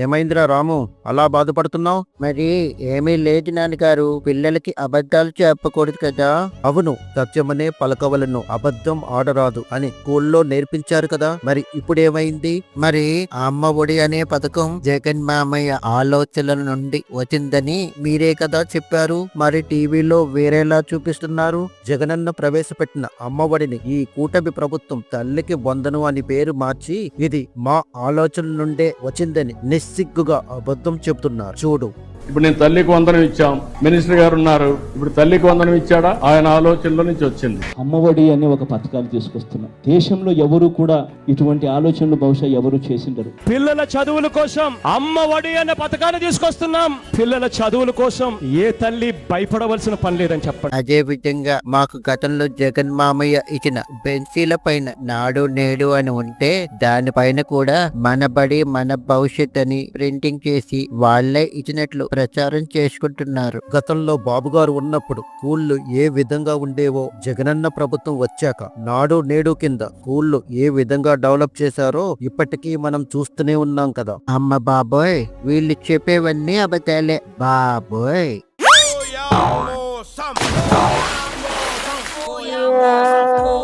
ఏమైందిరా రాము, అలా బాధపడుతున్నావు? మరి ఏమీ లేదు నాన్నగారు, పిల్లలకి అబద్ధాలు చెప్పకూడదు కదా. అవును, సత్యమనే పలకవలను, అబద్ధం ఆడరాదు అని స్కూల్లో నేర్పించారు కదా. మరి ఇప్పుడేమైంది? మరి అమ్మ ఒడి అనే పథకం జగన్ మామయ్య ఆలోచనల నుండి వచ్చిందని మీరే కదా చెప్పారు. మరి టీవీలో వేరేలా చూపిస్తున్నారు. జగనన్న ప్రవేశపెట్టిన అమ్మఒడిని ఈ కూటమి ప్రభుత్వం తల్లికి వందను అని పేరు మార్చి ఇది మా ఆలోచన నుండే వచ్చిందని నిస్సిగ్గుగా అబద్ధం చెబుతున్నారు. చూడు, ఇప్పుడు నేను తల్లికి వందనం ఇచ్చాం, మినిస్టర్ గారు ఉన్నారు, ఇప్పుడు తల్లికి వందనం ఇచ్చాడా? ఆయన ఆలోచనలో నుంచి వచ్చింది. అమ్మఒడి అనే ఒక పథకాలు తీసుకొస్తున్నాం. దేశంలో ఎవరు కూడా ఇటువంటి ఆలోచనలు బహుశా ఎవరు చేసిండరు. పిల్లల చదువుల కోసం అమ్మఒడి అనే పథకాన్ని తీసుకొస్తున్నాం. పిల్లల చదువుల కోసం ఏ తల్లి భయపడవలసిన పని లేదని చెప్పండి. అదే విధంగా మాకు గతంలో జగన్ మామయ్య ఇచ్చిన బెంచీల పైన నాడు నేడు అని ఉంటే దానిపైన కూడా మన బడి మన భవిష్యత్ అని ప్రింటింగ్ చేసి వాళ్లే ఇచ్చినట్లు ప్రచారం చేసుకుంటున్నారు. గతంలో బాబుగారు ఉన్నప్పుడు స్కూళ్ళు ఏ విధంగా ఉండేవో జగనన్న ప్రభుత్వం వచ్చాక నాడు నేడు కింద స్కూళ్ళు ఏ విధంగా డెవలప్ చేశారో ఇప్పటికీ మనం చూస్తూనే ఉన్నాం కదా. అమ్మ బాబోయ్, వీళ్ళు చెప్పేవన్నీ అబద్ధాలే బాబోయ్. Oh, yeah,